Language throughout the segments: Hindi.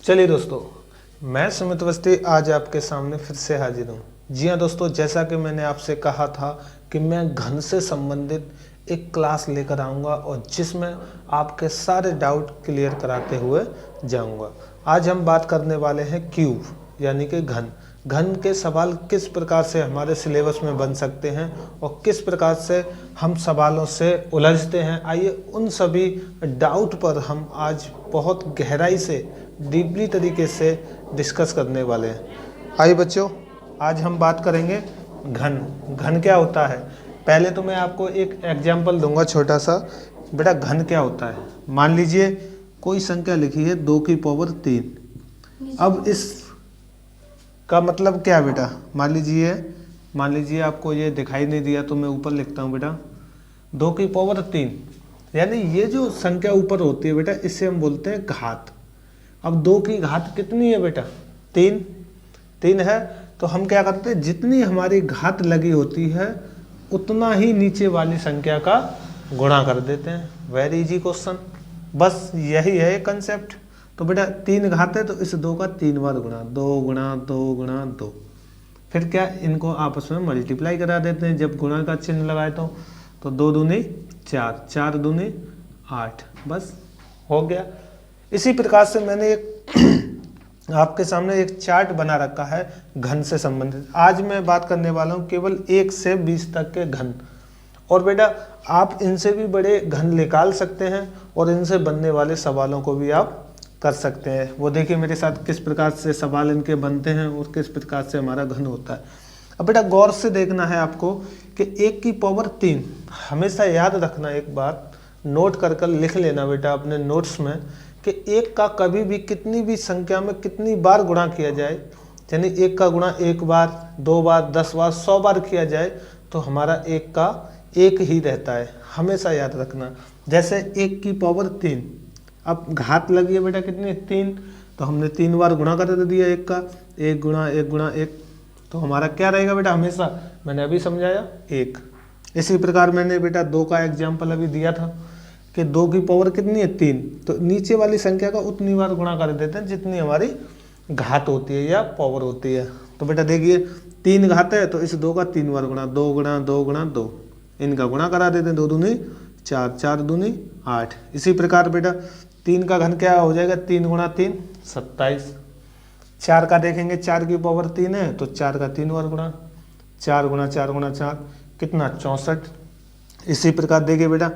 चलिए दोस्तों, मैं सुमित अवस्थी आज आपके सामने फिर से हाजिर हूँ। जी हाँ दोस्तों, जैसा कि मैंने आपसे कहा था कि मैं घन से संबंधित एक क्लास लेकर आऊँगा और जिसमें आपके सारे डाउट क्लियर कराते हुए जाऊँगा। आज हम बात करने वाले हैं क्यूब यानी कि घन। घन के सवाल किस प्रकार से हमारे सिलेबस में बन सकते हैं और किस प्रकार से हम सवालों से उलझते हैं, आइए उन सभी डाउट पर हम आज बहुत गहराई से डीपली तरीके से डिस्कस करने वाले हैं। आइए बच्चों, आज हम बात करेंगे घन। घन क्या होता है? पहले तो मैं आपको एक एग्जाम्पल दूंगा छोटा सा। बेटा घन क्या होता है? मान लीजिए कोई संख्या लिखी है 2 की पावर 3। अब इस का मतलब क्या है बेटा? मान लीजिए आपको ये दिखाई नहीं दिया तो मैं ऊपर लिखता हूँ बेटा 2 की पावर 3, यानी ये जो संख्या ऊपर होती है बेटा इसे हम बोलते हैं घात। अब 2 की घात कितनी है बेटा? 3 है। तो हम क्या करते हैं, जितनी हमारी घात लगी होती है उतना ही नीचे वाली संख्या का गुणा कर देते हैं। वेरी इजी क्वेश्चन, बस यही है कंसेप्ट। तो बेटा 3 घात है तो इस 2 का 3 बार गुणा, 2 गुणा 2 गुणा 2। फिर क्या, इनको आपस में मल्टीप्लाई करा देते हैं जब गुणा का चिन्ह लगाए तो 2 दूनी 4, 4 दूनी 8, बस हो गया। इसी प्रकार से मैंने एक आपके सामने एक चार्ट बना रखा है घन से संबंधित। आज मैं बात करने वाला हूँ केवल 1 से 20 तक के घन। और बेटा आप इनसे भी बड़े घन निकाल सकते हैं और इनसे बनने वाले सवालों को भी आप कर सकते हैं। वो देखिए मेरे साथ किस प्रकार से सवाल इनके बनते हैं और किस प्रकार से हमारा घन होता है। अब बेटा गौर से देखना है आपको कि 1 की पावर 3, हमेशा याद रखना, एक बात नोट कर लिख लेना बेटा अपने नोट्स में कि 1 का कभी भी कितनी भी संख्या में कितनी बार गुणा किया जाए, यानी 1 का गुणा 1 बार, 2 बार, 10 बार, 100 बार किया जाए तो हमारा 1 का 1 ही रहता है। हमेशा याद रखना। जैसे 1 की पावर 3, अब घात लगी है बेटा कितनी? 3, तो हमने 3 बार गुणा कर दिया 1 का, 1 गुणा 1 गुणा 1, तो हमारा क्या रहेगा बेटा? हमेशा मैंने अभी समझाया 1। इसी प्रकार मैंने बेटा 2 का एग्जाम्पल अभी दिया था कि 2 की पावर कितनी है? 3, तो नीचे वाली संख्या का उतनी बार गुणा कर देते हैं जितनी हमारी घात होती है या पावर होती है। तो बेटा देखिए 3 घात है तो इस 2 का 3 बार गुणा, 2 गुणा 2 गुणा 2, इनका गुणा करा देते हैं, 2 दूनी 4, 4 दूनी 8। इसी प्रकार बेटा 3 का घन क्या हो जाएगा? 3 गुणा 3 27। 4 का देखेंगे, 4 की पावर 3 है तो 4 का 3 बार गुणा, 4 गुणा 4 गुणा 4 कितना? 64। इसी प्रकार देखिए बेटा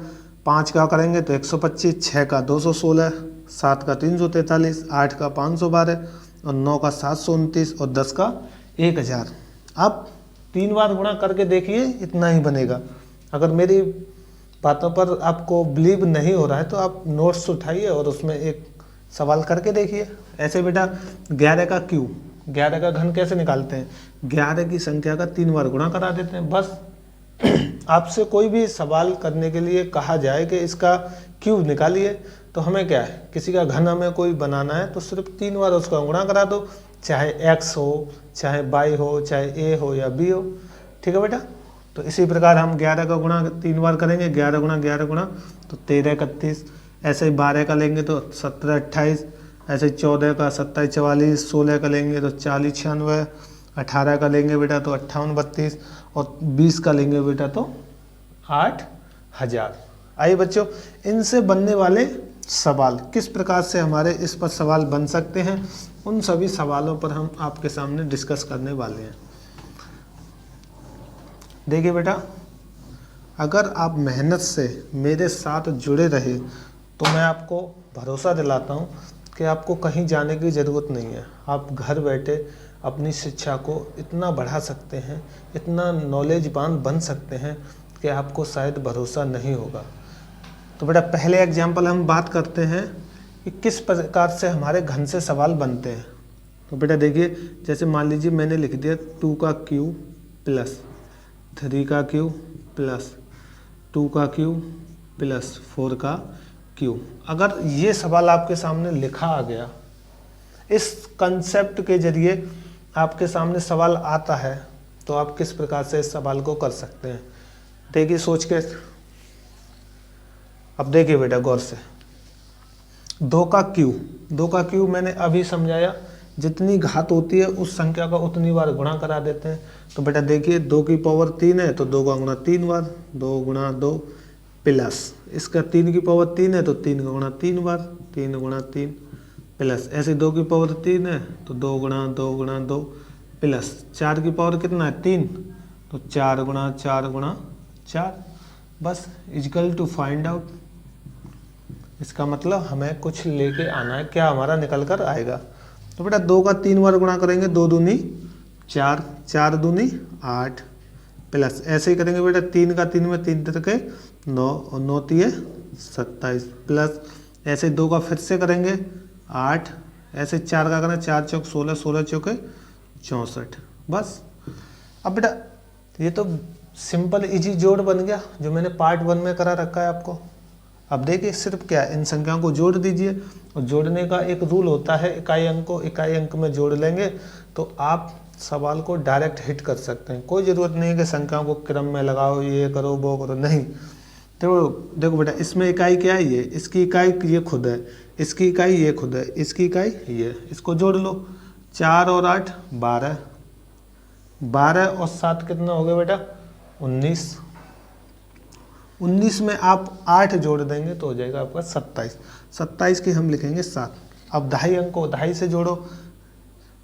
5 का करेंगे तो 125, 6 का 216, 7 का 343, 8 का 512 और 9 का 729 और 10 का 1000। आप 3 बार गुणा करके देखिए, इतना ही बनेगा। अगर मेरी बातों पर आपको बिलीव नहीं हो रहा है तो आप नोट्स उठाइए और उसमें एक सवाल करके देखिए। ऐसे बेटा 11 का क्यूब, 11 का घन कैसे निकालते हैं? 11 की संख्या का 3 बार गुणा करा देते हैं, बस। आपसे कोई भी सवाल करने के लिए कहा जाए कि इसका क्यूब निकालिए तो हमें क्या है, किसी का घन हमें कोई बनाना है तो सिर्फ 3 बार उसका गुणा करा दो, चाहे x हो, चाहे y हो, चाहे a हो या b हो। ठीक है बेटा, तो इसी प्रकार हम 11 का गुणा 3 बार करेंगे, 11 गुणा 11 गुणा तो 13 31। ऐसे ही 12 का लेंगे तो 17 28, ऐसे ही 14 का 27 44, 16 का लेंगे तो 40 96, 18 का लेंगे बेटा तो 58 32 और 20 का लेंगे बेटा तो 8000। आइए बच्चों, इनसे बनने वाले सवाल किस प्रकार से हमारे इस पर सवाल बन सकते हैं, उन सभी सवालों पर हम आपके सामने डिस्कस करने वाले हैं। देखिए बेटा, अगर आप मेहनत से मेरे साथ जुड़े रहे तो मैं आपको भरोसा दिलाता हूँ कि आपको कहीं जाने की ज़रूरत नहीं है। आप घर बैठे अपनी शिक्षा को इतना बढ़ा सकते हैं, इतना नॉलेजवान बन सकते हैं कि आपको शायद भरोसा नहीं होगा। तो बेटा पहले एग्जाम्पल हम बात करते हैं कि किस प्रकार से हमारे घन से सवाल बनते हैं। तो बेटा देखिए, जैसे मान लीजिए मैंने लिख दिया 2 का क्यूब प्लस 3 का क्यूब प्लस 2 का क्यूब प्लस 4 का क्यूब। अगर ये सवाल आपके सामने लिखा आ गया, इस कंसेप्ट के जरिए आपके सामने सवाल आता है तो आप किस प्रकार से इस सवाल को कर सकते हैं, देखिए सोच के। अब देखिए बेटा गौर से, 2 का क्यू, 2 का क्यू मैंने अभी समझाया, जितनी घात होती है उस संख्या का उतनी बार गुणा करा देते हैं। तो बेटा देखिए 2 की पावर 3 है तो 2 का गुणा 3 बार, 2 गुणा 2 प्लस इसका 3 की पावर 3 है तो 3 का गुणा 3 बार, 3 गुणा 3 प्लस ऐसे 2 की पावर 3 है तो 2 गुणा 2 गुणा 2 प्लस 4 की पावर कितना है 3 तो 4 गुणा 4 गुणा 4, बस इक्वल टू फाइंड आउट। इसका मतलब हमें कुछ लेके आना है, क्या हमारा निकल कर आएगा। तो बेटा 2 का 3 बार गुणा करेंगे, 2 दूनी 4, 4 दूनी 8 प्लस ऐसे ही करेंगे बेटा 3 का 3 में 3 के 9 और 9 तिये 27 प्लस ऐसे 2 का फिर से करेंगे 8, ऐसे 4 का करें 4 चौक 16, 16 चौके 64, बस। अब बेटा ये तो सिंपल इजी जोड़ बन गया जो मैंने पार्ट 1 में करा रखा है आपको। अब देखिए सिर्फ क्या इन संख्याओं को जोड़ दीजिए, और जोड़ने का एक रूल होता है, इकाई अंक को इकाई अंक में जोड़ लेंगे तो आप सवाल को डायरेक्ट हिट कर सकते हैं। कोई ज़रूरत नहीं है कि संख्याओं को क्रम में लगाओ, ये करो वो करो, नहीं। तो देखो बेटा इसमें इकाई क्या है, ये इसकी इकाई ये खुद है, इसकी इकाई ये खुद है, इसकी इकाई ये, इसको जोड़ लो। 4 और 8 12, 12 और 7 कितना हो गया बेटा 19, 19 में आप 8 जोड़ देंगे तो हो जाएगा आपका 27, 27 की हम लिखेंगे 7। अब 2.5 अंक को 2.5 से जोड़ो,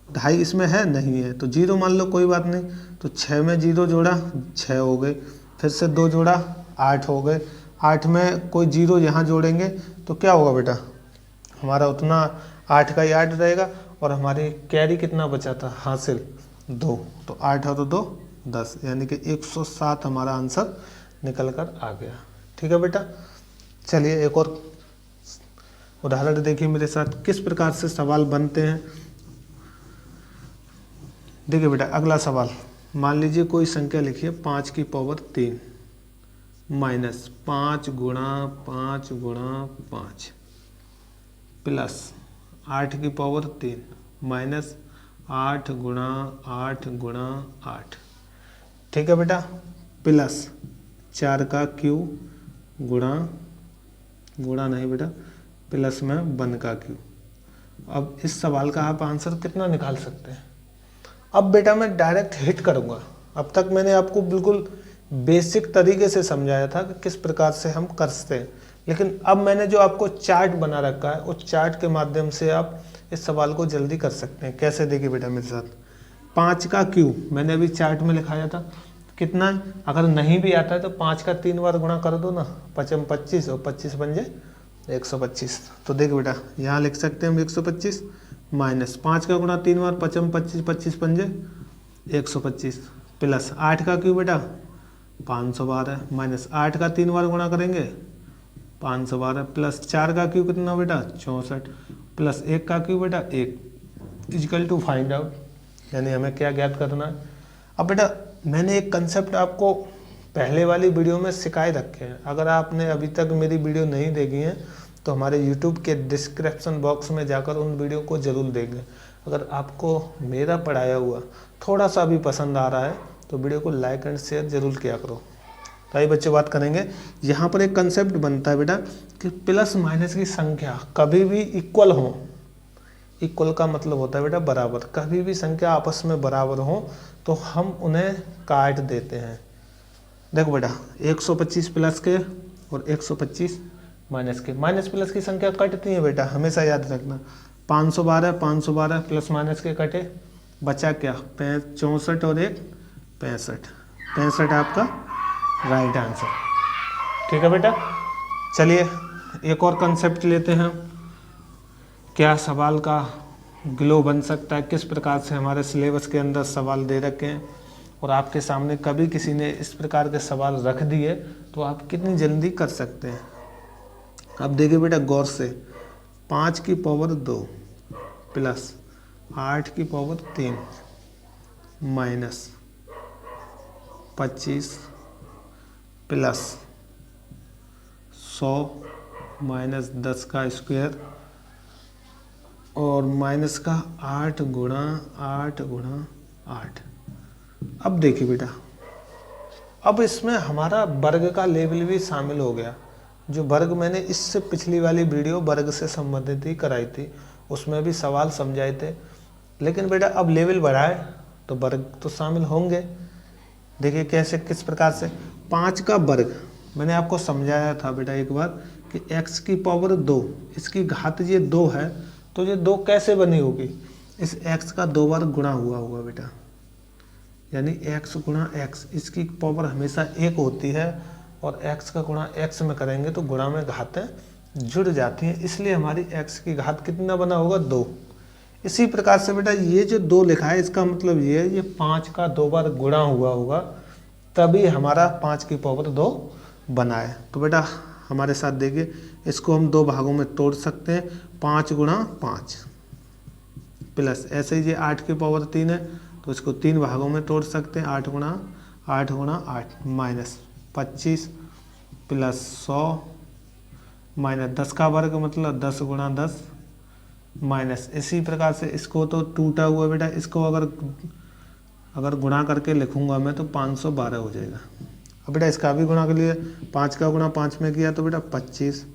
2.5 इसमें है नहीं है तो 0 मान लो, कोई बात नहीं। तो 6 में 0 जोड़ा 6 हो गए, फिर से 2 जोड़ा 8 हो गए, 8 में कोई 0 यहाँ जोड़ेंगे तो क्या होगा बेटा हमारा उतना 8 का ही 8 रहेगा, और हमारी कैरी कितना बचा था हासिल 2, तो 8 और 2 10, यानी कि 107 हमारा आंसर निकल कर आ गया। ठीक है बेटा, चलिए एक और उदाहरण देखिए मेरे साथ किस प्रकार से सवाल बनते हैं। देखिए बेटा अगला सवाल, मान लीजिए कोई संख्या लिखिए 5 की पावर 3 माइनस 5 गुणा 5 गुणा 5 प्लस 8 की पावर 3 माइनस 8 गुणा 8 गुणा 8। ठीक है बेटा, प्लस 4 का क्यू गुणा गुणा नहीं बेटा प्लस में 1 का क्यू। अब इस सवाल का आप आंसर कितना निकाल सकते हैं। अब बेटा मैं डायरेक्ट हिट करूंगा। अब तक मैंने आपको बिल्कुल बेसिक तरीके से समझाया था कि किस प्रकार से हम करते हैं, लेकिन अब मैंने जो आपको चार्ट बना रखा है उस चार्ट के माध्यम से आप इस सवाल को जल्दी कर सकते हैं। कैसे, देखिए बेटा मेरे साथ 5 का क्यू मैंने अभी चार्ट में लिखाया था कितना है। अगर नहीं भी आता है तो 5 का 3 बार गुणा कर दो ना, 5 25 और 25 बन जाए 125। तो देखिए बेटा यहाँ लिख सकते हैं हम 125 माइनस 5 का गुणा 3 बार 5 25 25 बन जाए 125 प्लस 8 का क्यू बेटा 512 माइनस 8 का 3 बार गुणा करेंगे 512 प्लस 4 का क्यू कितना बेटा 64 प्लस 1 का क्यू बेटा 1 इक्वल टू फाइंड आउट, यानी हमें क्या ज्ञात करना है। अब बेटा मैंने एक कंसेप्ट आपको पहले वाली वीडियो में सिखाए रखे हैं। अगर आपने अभी तक मेरी वीडियो नहीं देखी है तो हमारे YouTube के डिस्क्रिप्शन बॉक्स में जाकर उन वीडियो को ज़रूर देखें। अगर आपको मेरा पढ़ाया हुआ थोड़ा सा भी पसंद आ रहा है तो वीडियो को लाइक एंड शेयर जरूर किया करो। तो आइए बच्चे बात करेंगे, यहाँ पर एक कंसेप्ट बनता है बेटा कि प्लस माइनस की संख्या कभी भी इक्वल हो। इक्वल का मतलब होता है बेटा बराबर, कभी भी संख्या आपस में बराबर हो तो हम उन्हें काट देते हैं। देखो बेटा 125 प्लस के और 125 माइनस के, माइनस प्लस की संख्या कटती है बेटा, हमेशा याद रखना। 512 प्लस माइनस के कटे, बचा क्या 64 और 1 65, 65 आपका राइट आंसर। ठीक है बेटा, चलिए एक और कंसेप्ट लेते हैं। क्या सवाल का ग्लो बन सकता है, किस प्रकार से हमारे सिलेबस के अंदर सवाल दे रखे हैं और आपके सामने कभी किसी ने इस प्रकार के सवाल रख दिए तो आप कितनी जल्दी कर सकते हैं। अब देखिए बेटा गौर से, 5 की पावर 2 प्लस 8 की पावर 3 माइनस 25 प्लस 100 माइनस 10 का स्क्वायर और माइनस का 8 गुणा 8 गुणा 8। अब देखिए बेटा, अब इसमें हमारा वर्ग का लेवल भी शामिल हो गया। जो वर्ग मैंने इससे पिछली वाली वीडियो वर्ग से संबंधित ही कराई थी, उसमें भी सवाल समझाए थे। लेकिन बेटा अब लेवल बढ़ाए तो वर्ग तो शामिल होंगे। देखिए कैसे, किस प्रकार से 5 का वर्ग मैंने आपको समझाया था बेटा एक बार कि x की पावर 2, इसकी घात ये 2 है, तो ये 2 कैसे बनी होगी, इस x का 2 बार गुणा हुआ होगा बेटा, यानी x गुणा x, इसकी पावर हमेशा 1 होती है और x का गुणा x में करेंगे तो गुणा में घातें जुड़ जाती हैं, इसलिए हमारी x की घात कितना बना होगा 2। इसी प्रकार से बेटा ये जो 2 लिखा है इसका मतलब ये 5 का 2 बार गुणा हुआ होगा, तभी हमारा 5 की पावर 2 बना है। तो बेटा हमारे साथ देखिए, इसको हम 2 भागों में तोड़ सकते हैं, 5 गुणा 5 प्लस, ऐसे ही ये 8 की पावर 3 है तो इसको 3 भागों में तोड़ सकते हैं, 8 गुणा 8 माइनस 25 प्लस 100 माइनस 10 का वर्ग मतलब 10 गुणा 10 माइनस, इसी प्रकार से इसको तो टूटा हुआ बेटा, इसको अगर गुणा करके लिखूंगा मैं तो 512 हो जाएगा। अब बेटा इसका भी गुणा कर लिए, 5 का गुणा 5 में किया तो बेटा 25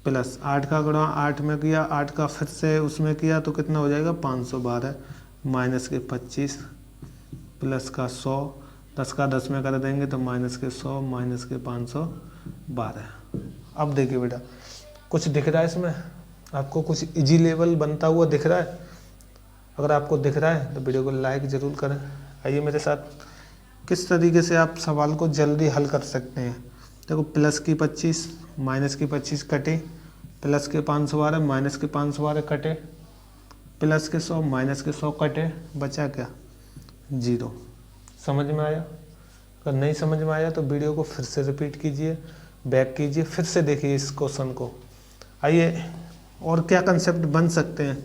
प्लस 8 का गुणा 8 में किया, 8 का फिर से उसमें किया तो कितना हो जाएगा 512 माइनस के 25 प्लस का 100, 10 का 10 में कर देंगे तो माइनस के 100 माइनस के 512। अब देखिए बेटा कुछ दिख रहा है इसमें, आपको कुछ इजी लेवल बनता हुआ दिख रहा है? अगर आपको दिख रहा है तो वीडियो को लाइक ज़रूर करें। आइए मेरे साथ किस तरीके से आप सवाल को जल्दी हल कर सकते हैं। देखो प्लस की 25 माइनस की 25 कटे, प्लस के 512 माइनस के 512 कटे, प्लस के 100 माइनस के 100 कटे, बचा क्या 0। समझ में आया? अगर नहीं समझ में आया तो वीडियो को फिर से रिपीट कीजिए, बैक कीजिए, फिर से देखिए इस क्वेश्चन को। आइए और क्या कंसेप्ट बन सकते हैं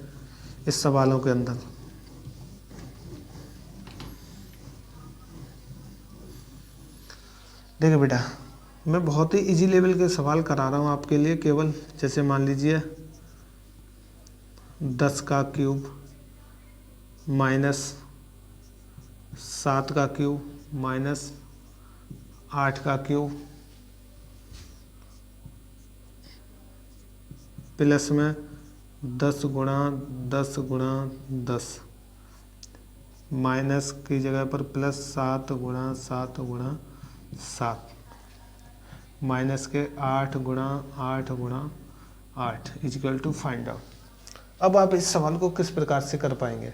इस सवालों के अंदर। देखिए बेटा मैं बहुत ही इजी लेवल के सवाल करा रहा हूँ आपके लिए, केवल जैसे मान लीजिए 10 का क्यूब माइनस 7 का क्यूब माइनस 8 का क्यूब प्लस में 10 गुणा 10 गुणा 10 माइनस की जगह पर प्लस 7 गुणा 7 गुणा 7 माइनस के 8 गुणा 8 गुणा 8 इजिकल टू फाइंड आउट। अब आप इस सवाल को किस प्रकार से कर पाएंगे?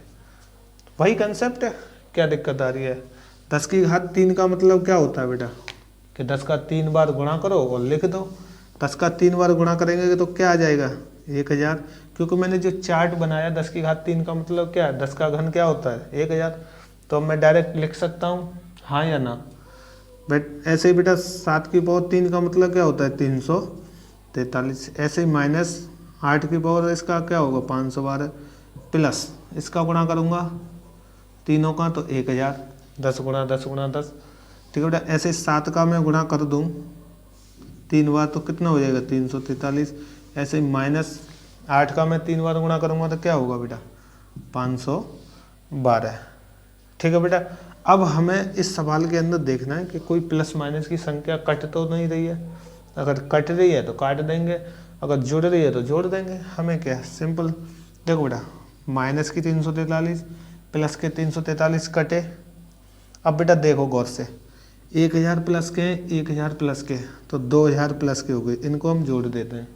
वही कंसेप्ट है, क्या दिक्कत आ रही है? 10 की घात 3 का मतलब क्या होता है बेटा कि 10 का 3 बार गुणा करो और लिख दो। 10 का 3 बार गुणा करेंगे तो क्या आ जाएगा 1000, क्योंकि मैंने जो चार्ट बनाया 10 की घात 3 का मतलब क्या है, 10 का घन क्या होता है 1000, तो मैं डायरेक्ट लिख सकता हूँ, हाँ या ना? बट ऐसे ही बेटा 7 की पावर 3 का मतलब क्या होता है 343, ऐसे ही माइनस 8 की पावर इसका क्या होगा 512 प्लस इसका गुणा करूँगा तीनों का तो 1000, 10 गुणा 10 गुणा 10, ठीक है बेटा। ऐसे 7 का मैं गुणा कर दूँ 3 बार तो कितना हो जाएगा 343, ऐसे ही माइनस 8 का मैं 3 बार गुणा करूँगा तो क्या होगा बेटा 512, ठीक है बेटा। अब हमें इस सवाल के अंदर देखना है कि कोई प्लस माइनस की संख्या कट तो नहीं रही है, अगर कट रही है तो काट देंगे, अगर जुड़ रही है तो जोड़ देंगे। हमें क्या है सिंपल, देखो बेटा माइनस की 343 प्लस के 343 कटे। अब बेटा देखो गौर से 1000 प्लस के 1000 प्लस के तो 2000 प्लस के हो गए, इनको हम जोड़ देते हैं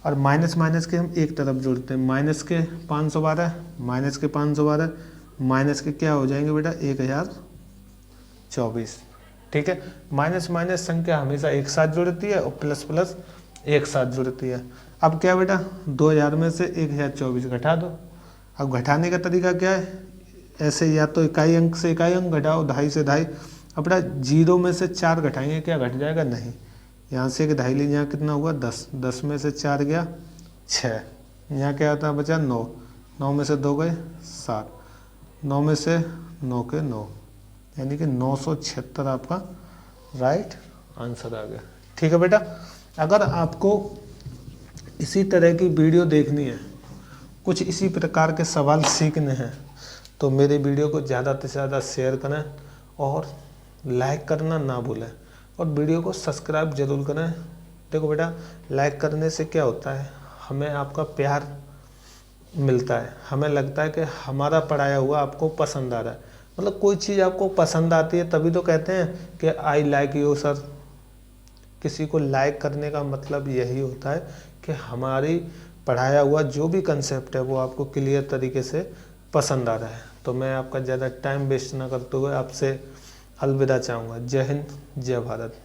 और माइनस माइनस के हम एक तरफ जोड़ते हैं, माइनस के 512 माइनस के 512 माइनस के क्या हो जाएंगे बेटा 1024, ठीक है। माइनस माइनस संख्या हमेशा एक साथ जुड़ती है और प्लस प्लस एक साथ जुड़ती है। अब क्या बेटा 2000 में से 1024 घटा दो। अब घटाने का तरीका क्या है, ऐसे या तो इकाई अंक से इकाई अंक घटाओ, 2.5 से 2.5। अब बेटा 0 में से 4 घटाएंगे, क्या घट जाएगा, नहीं। यहाँ से 2.5 लीजिए, यहाँ कितना हुआ 10, 10 में से 4 गया 6, यहाँ क्या आता है बचा 9, 9 में से 2 गए 7, 9 में से 9 के 9, यानी कि 976 आपका राइट आंसर आ गया, ठीक है बेटा। अगर आपको इसी तरह की वीडियो देखनी है, कुछ इसी प्रकार के सवाल सीखने हैं, तो मेरे वीडियो को ज़्यादा से ज़्यादा शेयर करें और लाइक करना ना भूलें और वीडियो को सब्सक्राइब जरूर करें देखो बेटा, लाइक करने से क्या होता है, हमें आपका प्यार मिलता है, हमें लगता है कि हमारा पढ़ाया हुआ आपको पसंद आ रहा है। मतलब कोई चीज़ आपको पसंद आती है तभी तो कहते हैं कि आई लाइक यू सर। किसी को लाइक करने का मतलब यही होता है कि हमारी पढ़ाया हुआ जो भी कंसेप्ट है वो आपको क्लियर तरीके से पसंद आ रहा है। तो मैं आपका ज़्यादा टाइम वेस्ट ना करते हुए आपसे अलविदा चाहूँगा। जय हिंद, जय भारत।